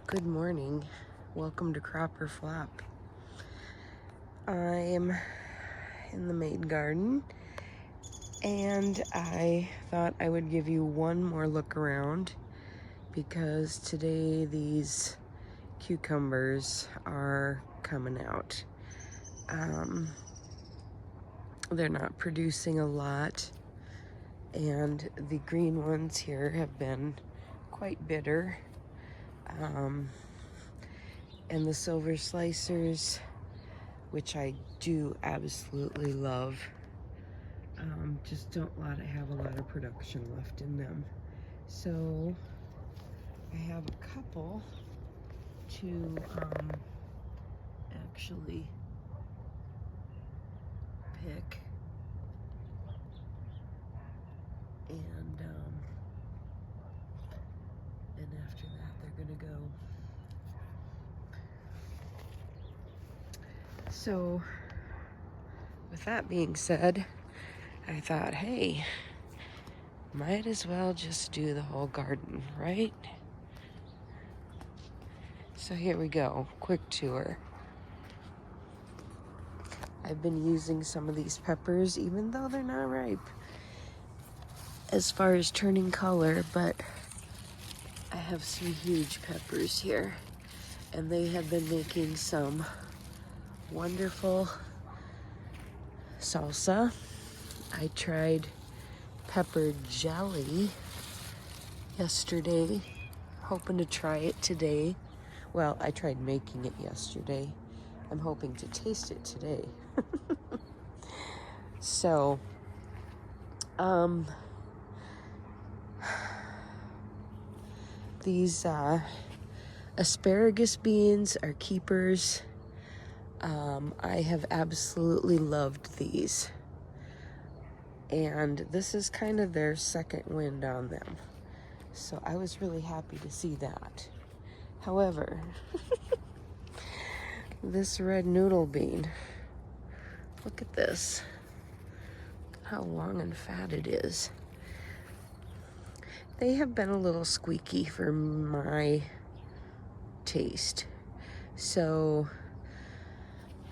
Good morning. Welcome to Crop or Flop. I'm in the main garden and I thought I would give you one more look around because today these cucumbers are coming out. They're not producing a lot, and the green ones here have been quite bitter. And the silver slicers, which I do absolutely love, just don't have a lot of production left in them. So I have a couple to actually pick, and after that they're gonna go. So with that being said, I thought, hey, might as well just do the whole garden, right? So here we go, quick tour. I've been using some of these peppers, even though they're not ripe as far as turning color, but I have some huge peppers here, and they have been making some wonderful salsa. I tried pepper jelly yesterday, hoping to try it today. Well, I tried making it yesterday. I'm hoping to taste it today. So, these asparagus beans are keepers. I have absolutely loved these. And this is kind of their second wind on them. So I was really happy to see that. However, this red noodle bean, look at this. How long and fat it is. They have been a little squeaky for my taste. So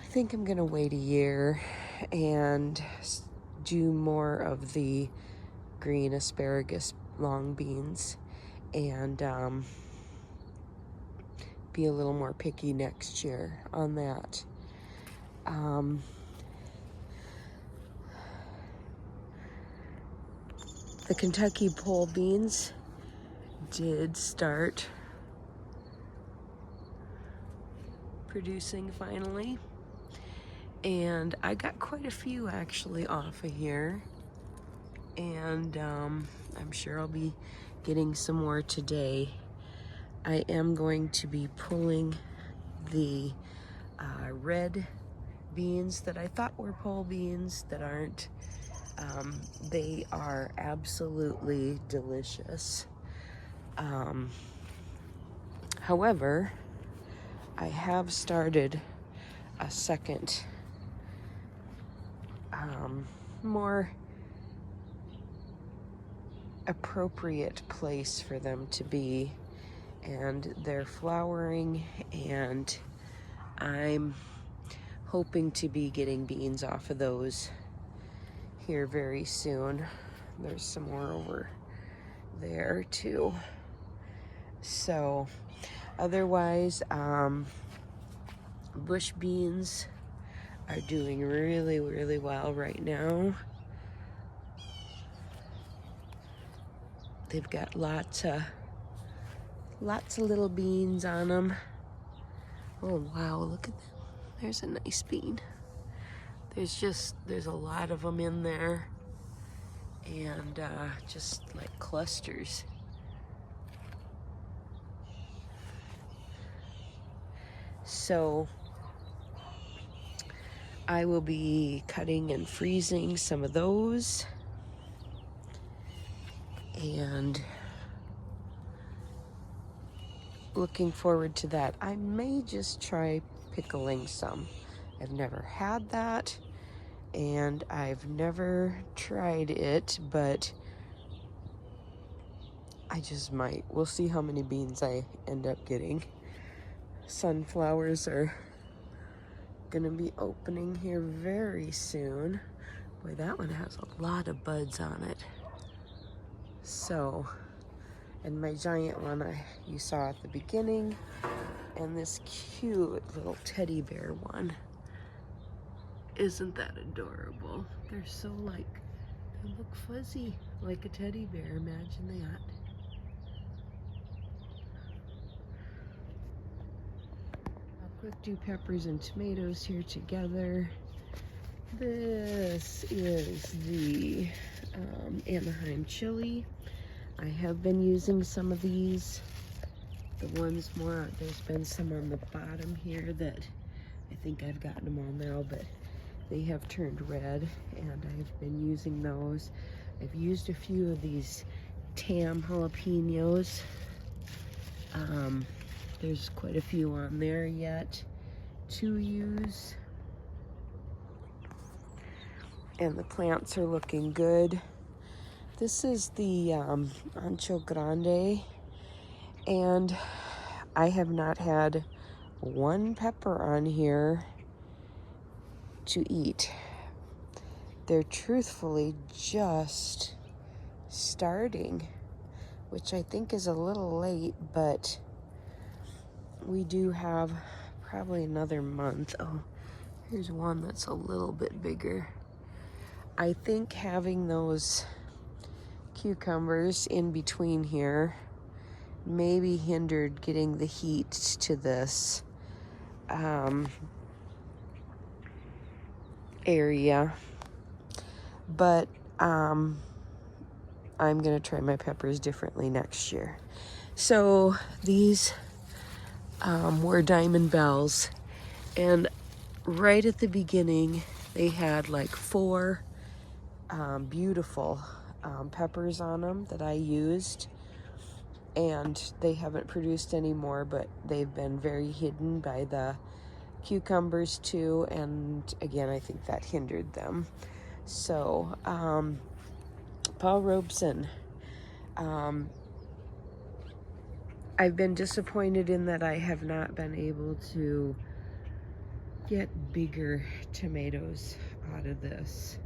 I think I'm gonna wait a year and do more of the green asparagus long beans and be a little more picky next year on that. The Kentucky pole beans did start producing finally, and I got quite a few actually off of here, and I'm sure I'll be getting some more today. I am going to be pulling the red beans that I thought were pole beans that aren't. They are absolutely delicious. However, I have started a second, more appropriate place for them to be, and they're flowering, and I'm hoping to be getting beans off of those here very soon. There's some more over there too. So otherwise, bush beans are doing really, really well right now. They've got lots of little beans on them. Oh wow, look at that. There's a nice bean. There's a lot of them in there, and just like clusters. So I will be cutting and freezing some of those, and looking forward to that. I may just try pickling some. I've never had that, and I've never tried it, but I just might. We'll see how many beans I end up getting. sunflowers are gonna be opening here very soon. Boy, that one has a lot of buds on it. So, and my giant one you saw at the beginning, and this cute little teddy bear one. Isn't that adorable? They're so like, they look fuzzy like a teddy bear. Imagine that. I'll quick do peppers and tomatoes here together. This is the Anaheim chili. I have been using some of these. The ones more, there's been some on the bottom here that I think I've gotten them all now, but they have turned red, and I've been using those. I've used a few of these Tam jalapenos. There's quite a few on there yet to use. And the plants are looking good. This is the Ancho Grande, and I have not had one pepper on here to eat. They're truthfully just starting, which I think is a little late, but we do have probably another month. Oh, here's one that's a little bit bigger. I think having those cucumbers in between here maybe hindered getting the heat to this area, but I'm gonna try my peppers differently next year. So these were Diamond Bells, and right at the beginning they had like 4 beautiful peppers on them that I used, and they haven't produced any more, but they've been very hidden by the cucumbers too, and again I think that hindered them. So Paul Robeson, I've been disappointed in that I have not been able to get bigger tomatoes out of this.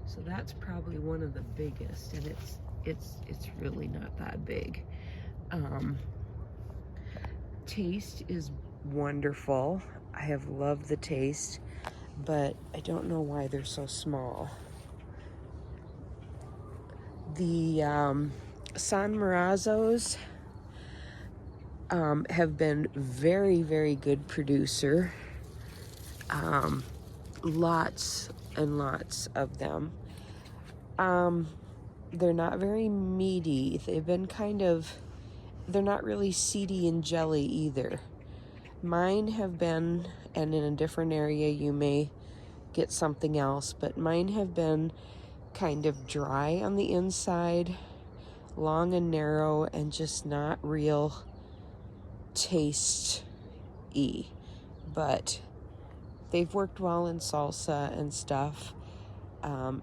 So that's probably one of the biggest, and it's really not that big. Taste is wonderful. I have loved the taste, but I don't know why they're so small. The San Morazos have been very, very good producer. Lots and lots of them. They're not very meaty. They've been they're not really seedy and jelly either. Mine have been, and in a different area you may get something else, but mine have been kind of dry on the inside, long and narrow, and just not real taste-y. But they've worked well in salsa and stuff,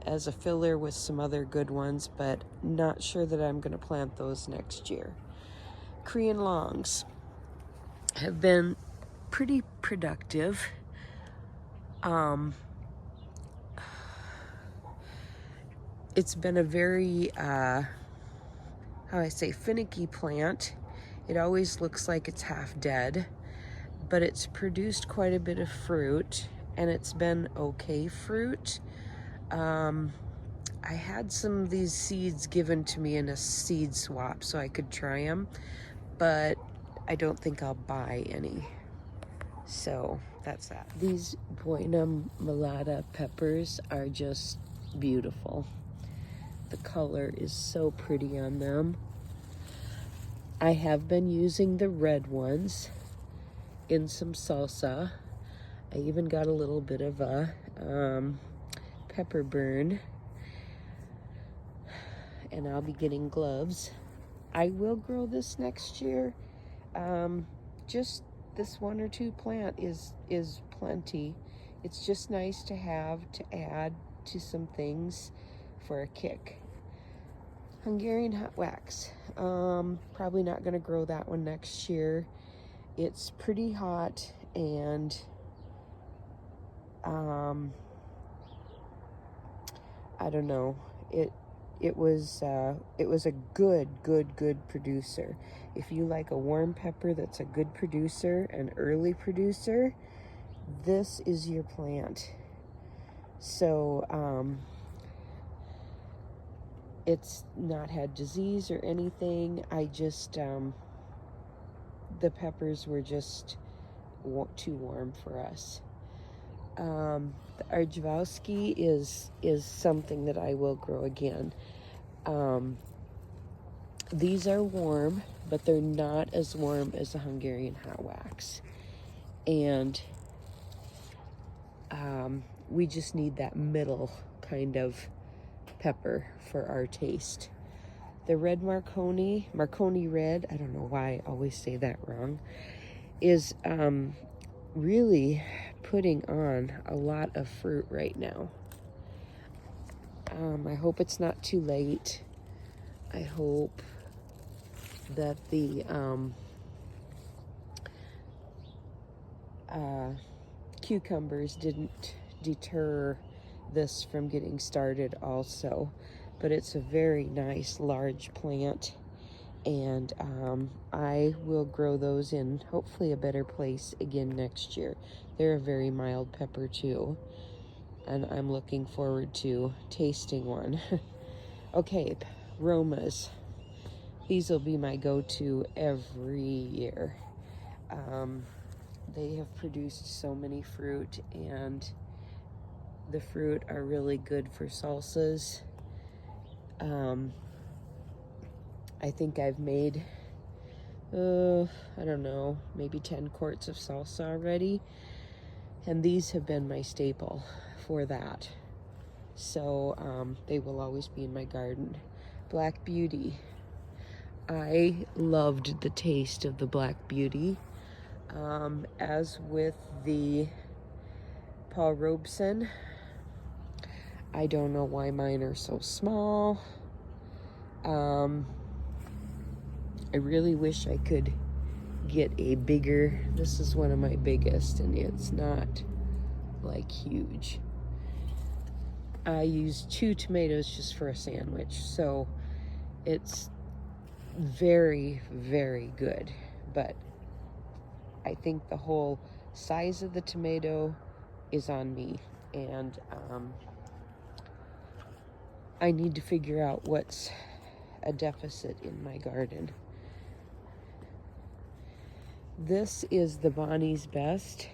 as a filler with some other good ones, but not sure that I'm going to plant those next year. Korean longs have been pretty productive. It's been a very, finicky plant. It always looks like it's half dead, but it's produced quite a bit of fruit, and it's been okay fruit. I had some of these seeds given to me in a seed swap so I could try them, but I don't think I'll buy any. So that's that. These Buena Mulata peppers are just beautiful. The color is so pretty on them. I have been using the red ones in some salsa. I even got a little bit of a pepper burn, and I'll be getting gloves. I will grow this next year. Just this 1 or 2 plant is plenty. It's just nice to have to add to some things for a kick. Hungarian hot wax. Probably not going to grow that one next year. it's pretty hot, and I don't know. It was a good producer. If you like a warm pepper that's a good producer, an early producer, this is your plant. So it's not had disease or anything. I just the peppers were just too warm for us. The Arjavowski is something that I will grow again. These are warm, but they're not as warm as the Hungarian hot wax. And we just need that middle kind of pepper for our taste. The red Marconi red, I don't know why I always say that wrong, is really putting on a lot of fruit right now. I hope it's not too late. I hope that the cucumbers didn't deter this from getting started also. But it's a very nice large plant, and I will grow those in hopefully a better place again next year. They're a very mild pepper too, and I'm looking forward to tasting one. Okay, Romas. These will be my go-to every year. They have produced so many fruit, and the fruit are really good for salsas. I think I've made, I don't know, maybe 10 quarts of salsa already, and these have been my staple for that. So they will always be in my garden. Black Beauty. I loved the taste of the Black Beauty. As with the Paul Robeson, I don't know why mine are so small. I really wish I could get a bigger, this is one of my biggest, and it's not like huge. I used 2 tomatoes just for a sandwich, so it's very, very good. But I think the whole size of the tomato is on me, and I need to figure out what's a deficit in my garden. This is the Bonnie's Best.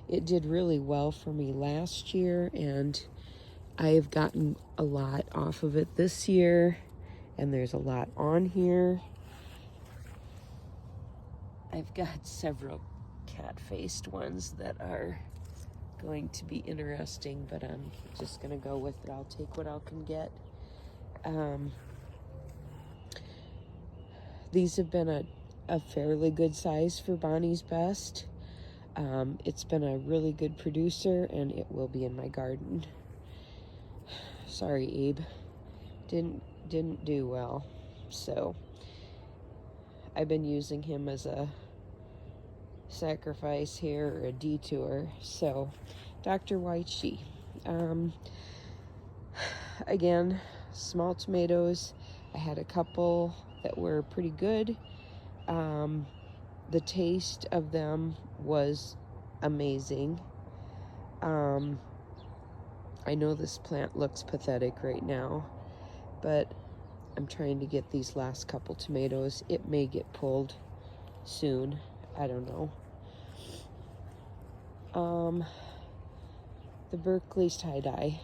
It did really well for me last year, and I've gotten a lot off of it this year, and there's a lot on here. I've got several cat-faced ones that are going to be interesting, but I'm just gonna go with it. I'll take what I can get. These have been a fairly good size for Bonnie's Best. It's been a really good producer, and it will be in my garden. Sorry, Abe. Didn't do well. So I've been using him as a sacrifice here, or a detour. So Dr. Whiteshea. Again, small tomatoes. I had a couple that were pretty good. The taste of them was amazing. I know this plant looks pathetic right now, but I'm trying to get these last couple tomatoes. It may get pulled soon. I don't know. The Berkeley's tie-dye.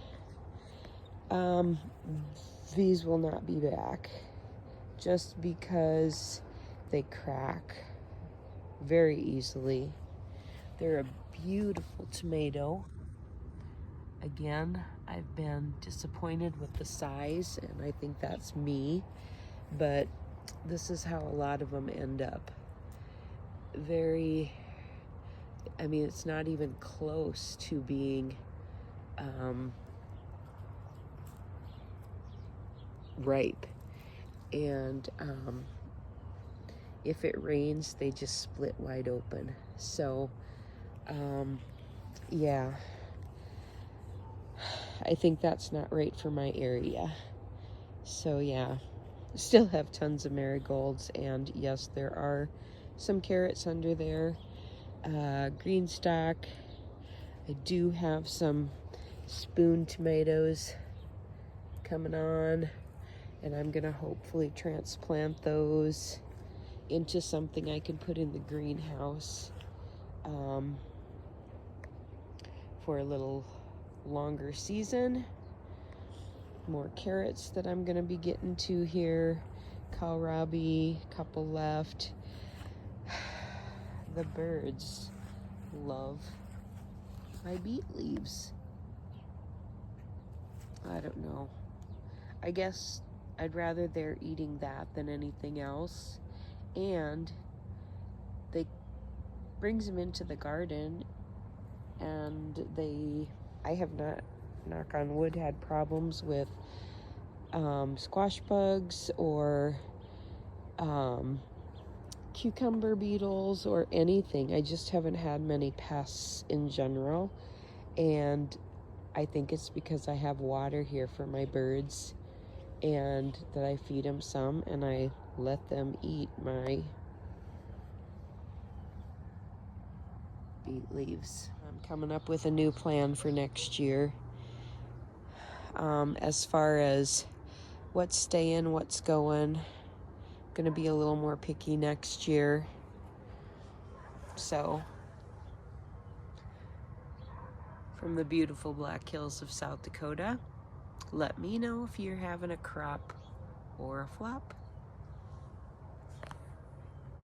These will not be back just because they crack very easily. They're a beautiful tomato. Again, I've been disappointed with the size, and I think that's me, but this is how a lot of them end up. I mean, it's not even close to being ripe, and if it rains, they just split wide open. So, yeah, I think that's not right for my area. So yeah, still have tons of marigolds, and yes, there are some carrots under there. Green stock. I do have some spoon tomatoes coming on, and I'm gonna hopefully transplant those into something I can put in the greenhouse for a little longer season. More carrots that I'm gonna be getting to here. Kohlrabi, couple left. The birds love my beet leaves. I don't know. I guess I'd rather they're eating that than anything else. And they brings them into the garden, and I have not, knock on wood, had problems with squash bugs or cucumber beetles or anything. I just haven't had many pests in general, and I think it's because I have water here for my birds, and that I feed them some, and I let them eat my beet leaves. I'm coming up with a new plan for next year, as far as what's staying, what's going. Gonna be a little more picky next year. So, from the beautiful Black Hills of South Dakota, let me know if you're having a crop or a flop.